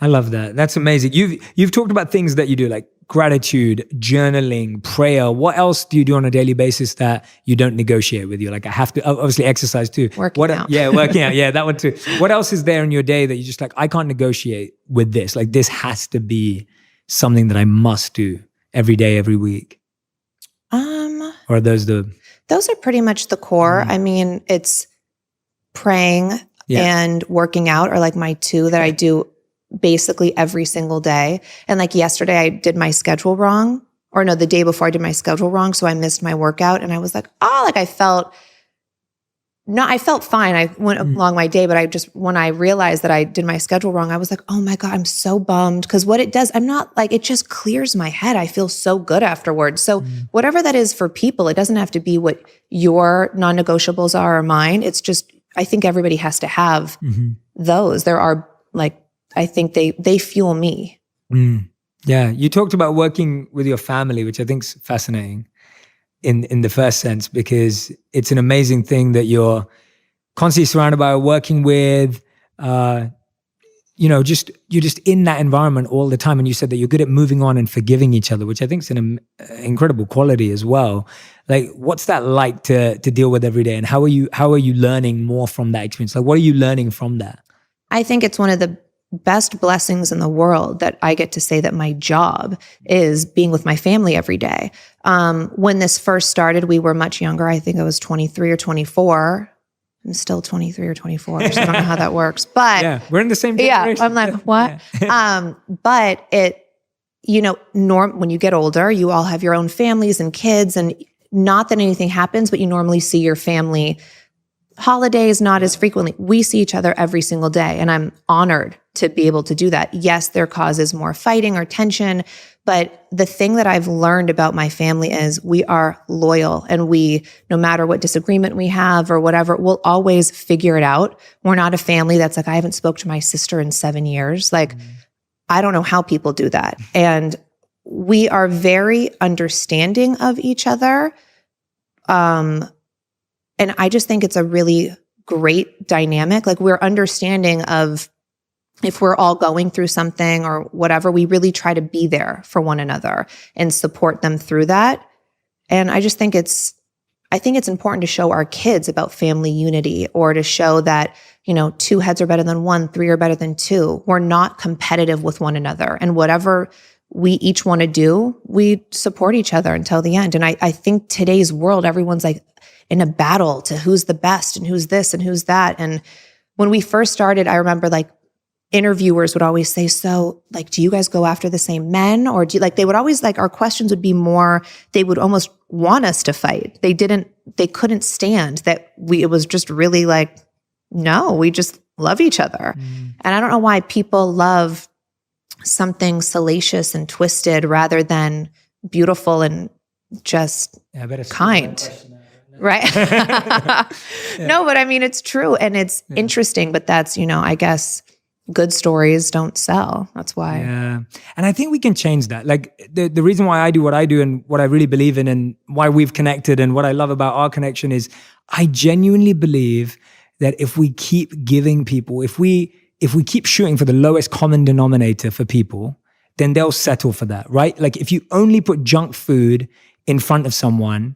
I love that. That's amazing. You've talked about things that you do like gratitude, journaling, prayer. What else do you do on a daily basis that you don't negotiate with you? Like I have to, obviously exercise too. Working out. Yeah, working out. Yeah, that one too. What else is there in your day that you just like, I can't negotiate with this. Like this has to be something that I must do every day, every week. Or are those are pretty much the core. I mean, it's praying and working out are like my two that I do basically every single day. And like yesterday I did my schedule wrong, or no, the day before I did my schedule wrong. So I missed my workout and I was like, I felt fine. I went along my day, but when I realized that I did my schedule wrong, I was like, oh my God, I'm so bummed. Cause what it does, it just clears my head. I feel so good afterwards. So whatever that is for people, it doesn't have to be what your non-negotiables are or mine. It's just, I think everybody has to have those. There are I think they fuel me. Yeah. You talked about working with your family, which I think is fascinating in the first sense, because it's an amazing thing that you're constantly surrounded by, working with, you're just in that environment all the time. And you said that you're good at moving on and forgiving each other, which I think is an incredible quality as well. Like, what's that like to deal with every day? And how are you learning more from that experience? Like, what are you learning from that? I think it's one of the best blessings in the world that I get to say that my job is being with my family every day. When this first started, we were much younger. I think I was 23 or 24. I'm still 23 or 24, so I don't know how that works. But yeah, we're in the same generation. Yeah, I'm like, what? Yeah. But it, when you get older, you all have your own families and kids, and not that anything happens, but you normally see your family holidays, not as frequently. We see each other every single day, and I'm honored to be able to do that. Yes, there causes more fighting or tension, but the thing that I've learned about my family is we are loyal, and no matter what disagreement we have or whatever, we'll always figure it out. We're not a family that's like, I haven't spoke to my sister in 7 years. Like, I don't know how people do that. And we are very understanding of each other. And I just think it's a really great dynamic. Like, we're understanding of if we're all going through something or whatever, we really try to be there for one another and support them through that. And I just think it's important to show our kids about family unity, or to show that, 2 heads are better than 1, 3 are better than 2. We're not competitive with one another. And whatever we each want to do, we support each other until the end. And I think today's world, everyone's like in a battle to who's the best and who's this and who's that. And when we first started, I remember like interviewers would always say, so like, do you guys go after the same men? Or do you, like, they would always like, our questions would be more, they would almost want us to fight. They couldn't stand that it was just really like, no, we just love each other. And I don't know why people love something salacious and twisted rather than beautiful and just kind. Right. No, but I mean, it's true. And it's interesting, but that's, I guess good stories don't sell. That's why. Yeah. And I think we can change that. Like the reason why I do what I do and what I really believe in and why we've connected and what I love about our connection is I genuinely believe that if we keep giving people, if we keep shooting for the lowest common denominator for people, then they'll settle for that, right? Like if you only put junk food in front of someone,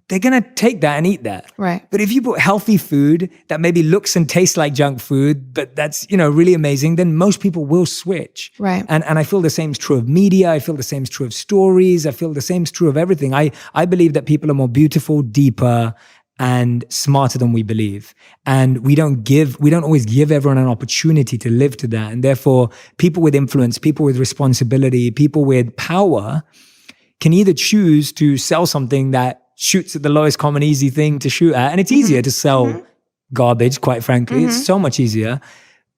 they're going to take that and eat that. Right. But if you put healthy food that maybe looks and tastes like junk food, but that's, really amazing, then most people will switch. Right. And I feel the same is true of media. I feel the same is true of stories. I feel the same is true of everything. I believe that people are more beautiful, deeper, and smarter than we believe. And we don't always give everyone an opportunity to live to that. And therefore, people with influence, people with responsibility, people with power can either choose to sell something that shoots at the lowest common easy thing to shoot at. And it's easier to sell garbage, quite frankly. It's so much easier.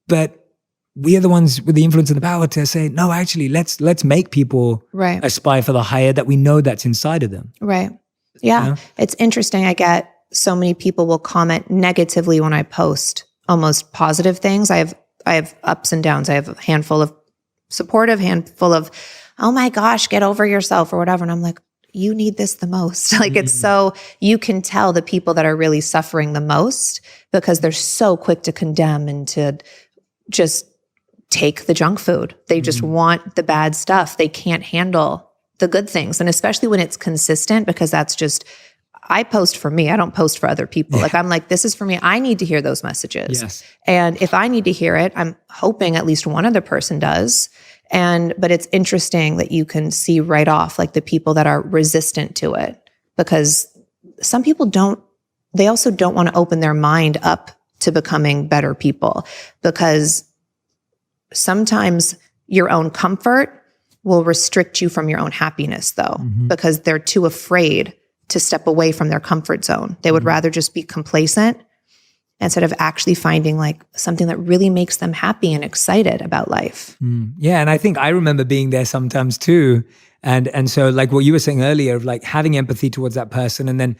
But we are the ones with the influence and the power to say, no, actually, let's make people aspire for the higher that we know that's inside of them. Right. Yeah. It's interesting. I get so many people will comment negatively when I post almost positive things. I have ups and downs. I have a handful of supportive, handful of, oh my gosh, get over yourself or whatever. And I'm like, you need this the most. Like it's so, you can tell the people that are really suffering the most because they're so quick to condemn and to just take the junk food. They just want the bad stuff. They can't handle the good things. And especially when it's consistent, because that's just, I post for me. I don't post for other people. Like I'm like, this is for me. I need to hear those messages. Yes. And if I need to hear it, I'm hoping at least one other person does. But it's interesting that you can see right off like the people that are resistant to it, because some people they also don't want to open their mind up to becoming better people, because sometimes your own comfort will restrict you from your own happiness though, because they're too afraid to step away from their comfort zone. They would rather just be complacent instead of actually finding like something that really makes them happy and excited about life. Yeah. And I think I remember being there sometimes too. And so like what you were saying earlier of like having empathy towards that person and then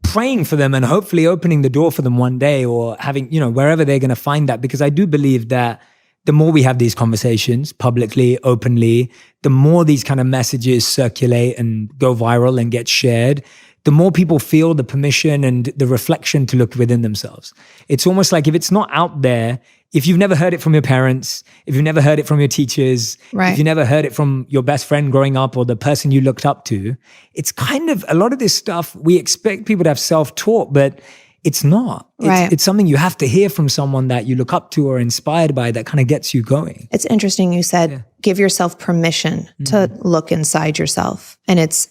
praying for them and hopefully opening the door for them one day or having, wherever they're going to find that. Because I do believe that the more we have these conversations publicly, openly, the more these kind of messages circulate and go viral and get shared, the more people feel the permission and the reflection to look within themselves. It's almost like if it's not out there, if you've never heard it from your parents, if you've never heard it from your teachers, if you never heard it from your best friend growing up or the person you looked up to, it's kind of a lot of this stuff we expect people to have self-taught, but it's not. It's something you have to hear from someone that you look up to or inspired by that kind of gets you going. It's interesting you said, give yourself permission to look inside yourself. And it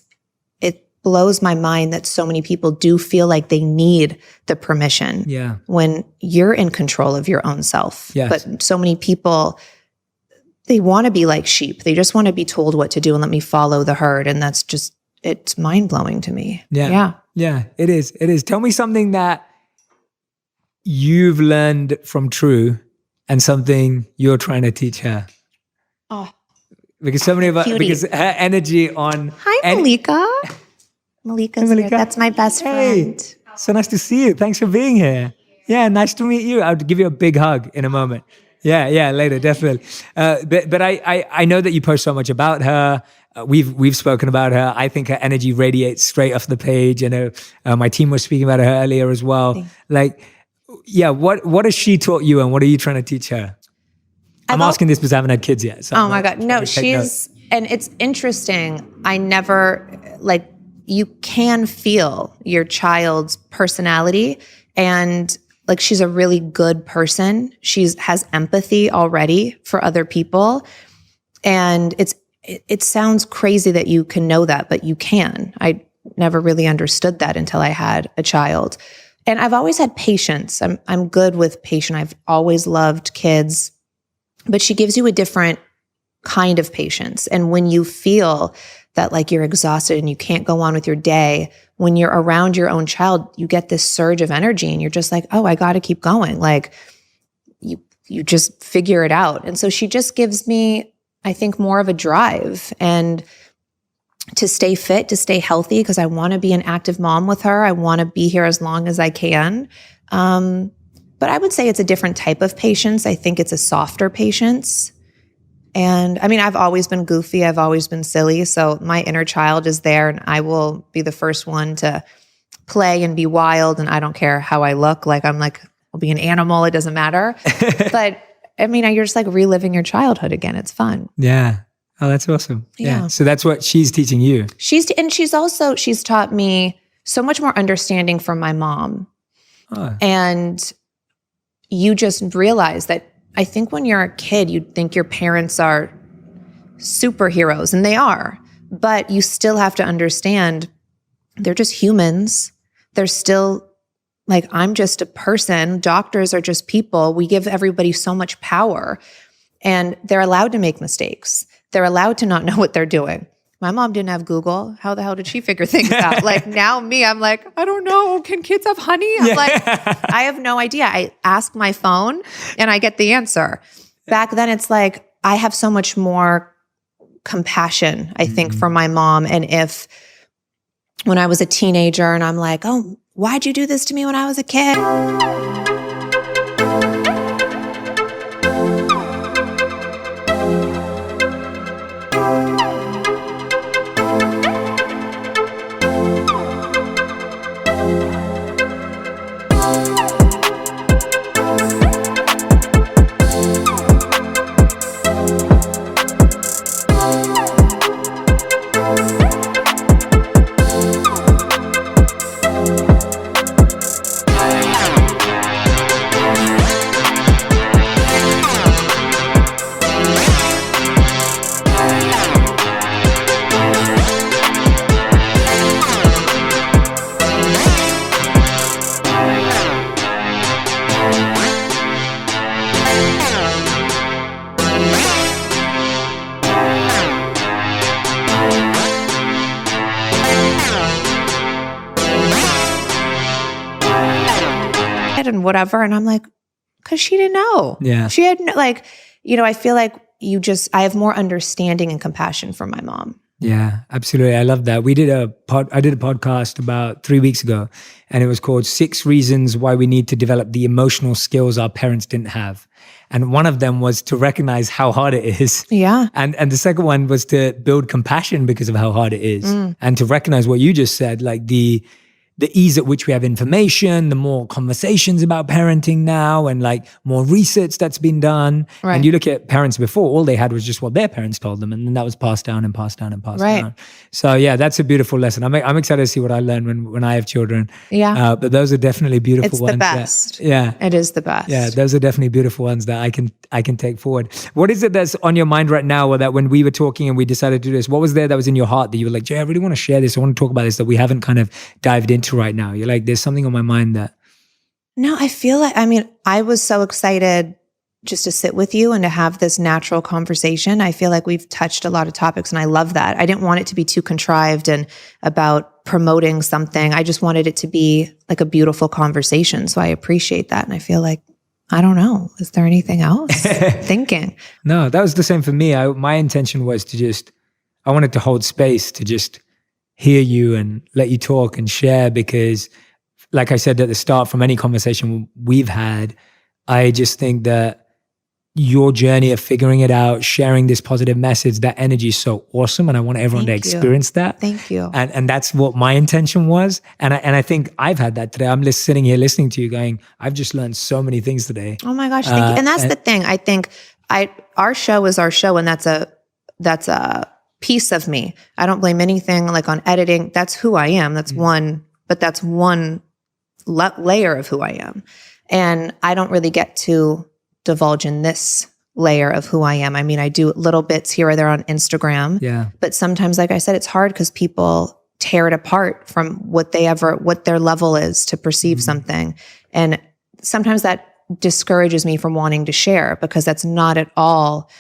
blows my mind that so many people do feel like they need the permission when you're in control of your own self. But so many people, they want to be like sheep. They just want to be told what to do and let me follow the herd. And that's just, it's mind blowing to me. Yeah, it is. Tell me something that you've learned from True and something you're trying to teach her? Oh, Because so many of us, cutie. because her energy on. Hi, Malika. Malika's here. That's my best friend. So nice to see you. Thanks for being here. Yeah, nice to meet you. I'll give you a big hug in a moment. Yeah, later, definitely. But I know that you post so much about her. We've spoken about her. I think her energy radiates straight off the page. You know, my team was speaking about her earlier as well. Like, yeah, what has she taught you, and what are you trying to teach her? I'm asking this because I haven't had kids yet. So oh my God. No, and it's interesting. I never, like, you can feel your child's personality, and like, she's a really good person. Has empathy already for other people. And it sounds crazy that you can know that, but you can. I never really understood that until I had a child. And I've always had patience. I'm good with patience. I've always loved kids. But she gives you a different kind of patience. And when you feel that like you're exhausted and you can't go on with your day, when you're around your own child, you get this surge of energy and you're just like, oh, I got to keep going. Like you just figure it out. And so she just gives me, I think, more of a drive and to stay fit, to stay healthy, because I want to be an active mom with her. I want to be here as long as I can. But I would say it's a different type of patience. I think it's a softer patience. And I mean, I've always been goofy. I've always been silly. So my inner child is there, and I will be the first one to play and be wild. And I don't care how I look. Like, I'll be an animal. It doesn't matter. But I mean, you're just like reliving your childhood again. It's fun. Yeah. Oh, that's awesome. Yeah. So that's what she's teaching you. She's taught me so much more understanding from my mom. Oh. And you just realize that I think when you're a kid, you think your parents are superheroes, and they are, but you still have to understand they're just humans. They're still like, I'm just a person. Doctors are just people. We give everybody so much power, and they're allowed to make mistakes. They're allowed to not know what they're doing. My mom didn't have Google. How the hell did she figure things out? Like, now me, I'm like, I don't know. Can kids have honey? I'm like, I have no idea. I ask my phone and I get the answer. Back then, it's like, I have so much more compassion, I think, for my mom. And when I was a teenager and I'm like, oh, why'd you do this to me when I was a kid? And whatever. And I'm like, because she didn't know. Yeah. She had like, I feel like I have more understanding and compassion for my mom. Yeah, absolutely. I love that. I did a podcast about 3 weeks ago, and it was called 6 Reasons Why We Need to Develop the Emotional Skills Our Parents Didn't Have. And one of them was to recognize how hard it is. Yeah. And the second one was to build compassion because of how hard it is. And to recognize what you just said, like the ease at which we have information, the more conversations about parenting now, and like more research that's been done. Right. And you look at parents before, all they had was just what their parents told them. And then that was passed down and passed down and passed down. So yeah, that's a beautiful lesson. I'm excited to see what I learn when I have children. Yeah. But those are definitely beautiful ones. It's the best. Yeah. It is the best. Yeah, those are definitely beautiful ones that I can take forward. What is it that's on your mind right now, or that when we were talking and we decided to do this, what was there that was in your heart that you were like, Jay, I really want to share this. I want to talk about this that we haven't kind of dived into right now. You're like, there's something on my mind that. No, I feel like, I was so excited just to sit with you and to have this natural conversation. I feel like we've touched a lot of topics, and I love that. I didn't want it to be too contrived and about promoting something. I just wanted it to be like a beautiful conversation. So I appreciate that. And I feel like, I don't know, is there anything else? Thinking. No, that was the same for me. My intention was I wanted to hold space to just hear you and let you talk and share, because like I said at the start, from any conversation we've had, I just think that your journey of figuring it out, sharing this positive message, that energy is so awesome. And I want everyone to experience that. Thank you. And that's what my intention was. And I think I've had that today. I'm just sitting here listening to you going, I've just learned so many things today. Oh my gosh. Thank you. And that's the thing. I think our show is our show. And that's a piece of me. I don't blame anything like on editing. That's who I am. That's one layer of who I am. And I don't really get to divulge in this layer of who I am. I mean, I do little bits here or there on Instagram. Yeah. But sometimes, like I said, it's hard because people tear it apart from what their level is to perceive something. And sometimes that discourages me from wanting to share, because that's not at all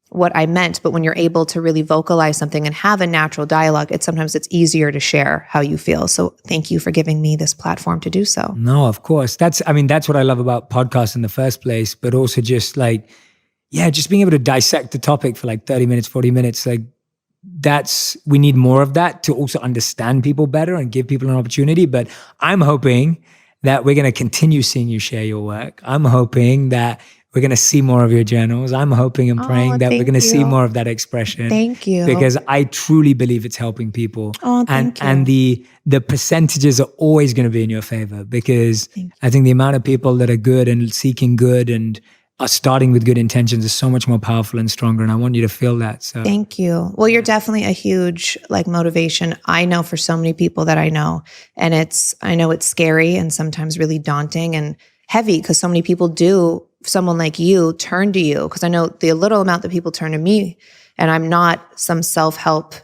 what I meant. But when you're able to really vocalize something and have a natural dialogue, sometimes it's easier to share how you feel. So thank you for giving me this platform to do so. No, of course. That's what I love about podcasts in the first place, but also just like, just being able to dissect the topic for like 30 minutes, 40 minutes, like we need more of that to also understand people better and give people an opportunity. But I'm hoping that we're going to continue seeing you share your work. I'm hoping that we're going to see more of your journals. I'm hoping and praying that we're going to see more of that expression. Thank you. Because I truly believe it's helping people. Oh, thank you. And the percentages are always going to be in your favor, because I think the amount of people that are good and seeking good and are starting with good intentions is so much more powerful and stronger. And I want you to feel that. So thank you. Well, you're definitely a huge motivation. I know for so many people that I know, and I know it's scary and sometimes really daunting and heavy, because so many people someone like you turn to you, because I know the little amount that people turn to me, and I'm not some self-help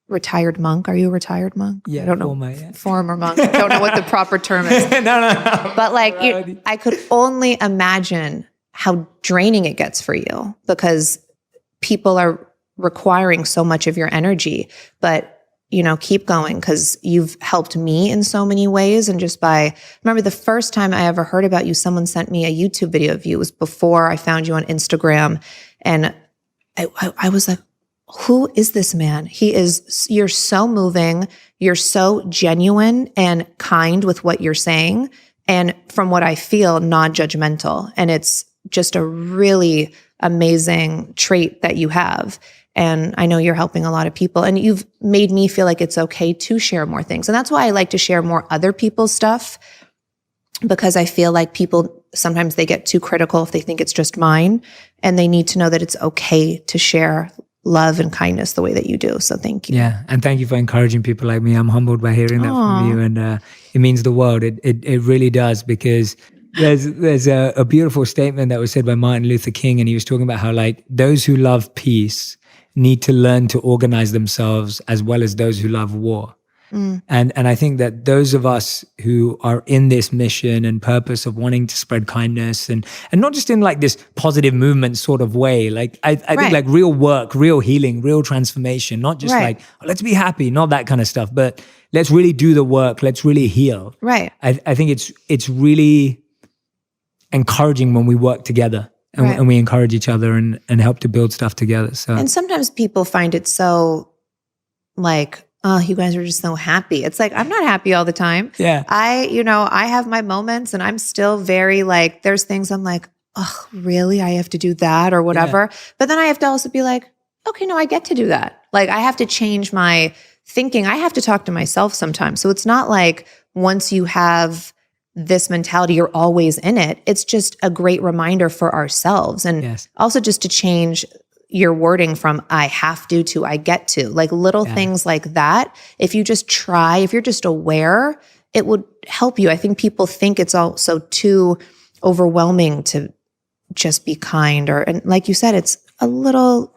retired monk. Are you a retired monk? Yeah, I don't know. Former monk. I don't know what the proper term is. No. But I could only imagine how draining it gets for you, because people are requiring so much of your energy. But keep going, because you've helped me in so many ways. And remember the first time I ever heard about you, someone sent me a YouTube video of you. It was before I found you on Instagram. And I was like, who is this man? You're so moving. You're so genuine and kind with what you're saying. And from what I feel, non-judgmental. And it's just a really amazing trait that you have. And I know you're helping a lot of people, and you've made me feel like it's okay to share more things. And that's why I like to share more other people's stuff, because I feel like people, sometimes they get too critical if they think it's just mine, and they need to know that it's okay to share love and kindness the way that you do. So thank you. Yeah. And thank you for encouraging people like me. I'm humbled by hearing that from you. And it means the world. It really does, because there's a beautiful statement that was said by Martin Luther King. And he was talking about how those who love peace need to learn to organize themselves as well as those who love war. And I think that those of us who are in this mission and purpose of wanting to spread kindness and not just in this positive movement sort of way, I think real work, real healing, real transformation, not just let's be happy, not that kind of stuff, but let's really do the work. Let's really heal. Right. I think it's really encouraging when we work together. And we encourage each other and help to build stuff together. So, and sometimes people find it so oh, you guys are just so happy. It's I'm not happy all the time. Yeah. I have my moments, and I'm still very there's things I'm oh, really? I have to do that or whatever. Yeah. But then I have to also be okay, no, I get to do that. I have to change my thinking. I have to talk to myself sometimes. So it's not once you have this mentality, you're always in it. It's just a great reminder for ourselves. And also just to change your wording from I have to I get to. Little things like that. If you just try, if you're just aware, it would help you. I think people think it's also too overwhelming to just be kind, and like you said, it's a little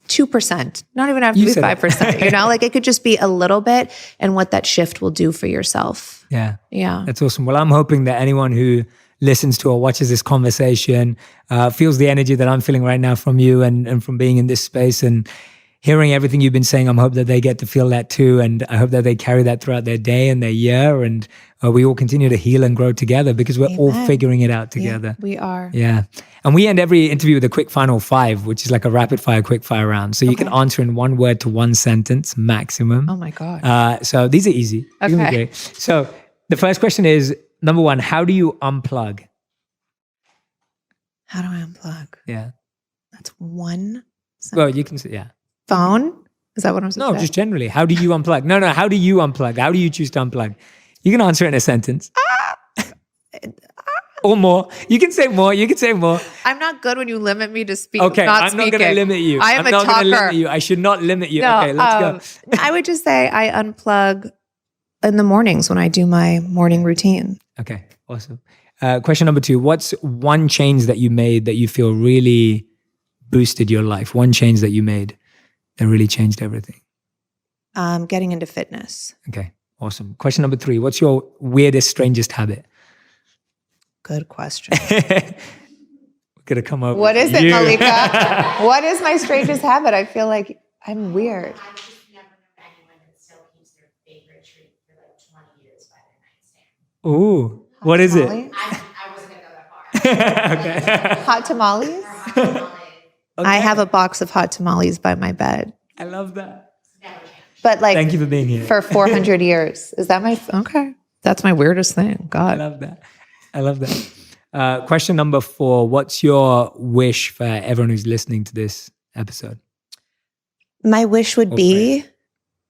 2%, not even have to be 5%, it could just be a little bit, and what that shift will do for yourself. Yeah. Yeah. That's awesome. Well, I'm hoping that anyone who listens to or watches this conversation, feels the energy that I'm feeling right now from you and from being in this space and hearing everything you've been saying, I hope that they get to feel that too. And I hope that they carry that throughout their day and their year. And we all continue to heal and grow together because we're all figuring it out together. Yeah, we are. Yeah. And we end every interview with a quick final 5, which is like a rapid fire, quick fire round. So you can answer in 1 word to 1 sentence maximum. Oh my God. So these are easy. Okay. So the first question is, number 1, how do you unplug? How do I unplug? Yeah. That's 1 sentence. Well, you can say, yeah. Phone? Is that what I'm supposed to say? No, just generally. How do you unplug? No, how do you unplug? How do you choose to unplug? You can answer it in a sentence. Or more. You can say more. I'm not good when you limit me to speak. Okay, not I'm not going to limit you. I am a talker. I'm not going to limit you. I should not limit you. No, okay, let's go. I would just say I unplug in the mornings when I do my morning routine. Okay, awesome. Question number 2. What's one change that you made that you feel really boosted your life? One change that you made that really changed everything? Getting into fitness. Okay, awesome. Question number 3. What's your weirdest, strangest habit? Good question. We're going to come up What with is it, you. Malika? What is my strangest habit? I feel like I'm weird. I've just never known anyone that still keeps their favorite treat for like 20 years by their nightstand. Ooh, what is it? Tamale? I wasn't going to go that far. Okay. Hot tamales? Or hot tamale. I have a box of hot tamales by my bed. I love that. Never changed. But like Thank you for being here. for 400 years. Is that my okay? That's my weirdest thing. I God. love that. Question number 4. What's your wish for everyone who's listening to this episode? My wish would be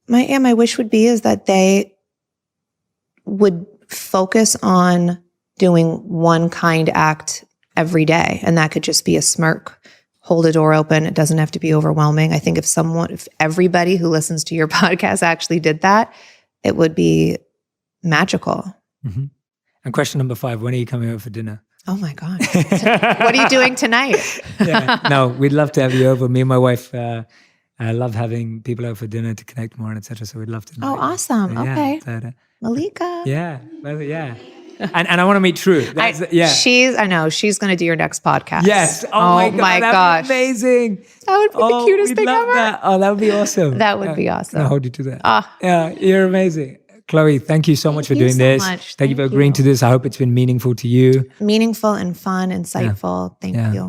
my wish would be is that they would focus on doing one kind act every day. And that could just be a smirk, hold a door open. It doesn't have to be overwhelming. I think if everybody who listens to your podcast actually did that, it would be magical. Mm-hmm. And question number 5, when are you coming over for dinner? Oh my God. What are you doing tonight? Yeah, no, we'd love to have you over. Me and my wife, I love having people over for dinner to connect more and etc. So we'd love to. Oh, awesome. Yeah, Okay. so, Malika. yeah. And I want to meet True. I know she's going to do your next podcast. Yes. Oh my God. That'd be amazing. That would be the cutest we'd thing love ever. That. Oh, that would be awesome. That would be awesome. I'll hold you to that. Yeah, you're amazing. Khloe, thank you so much for you doing so this. much. Thank you for Thank agreeing you. to this. I hope it's been meaningful to you. Meaningful and fun, insightful. Thank you.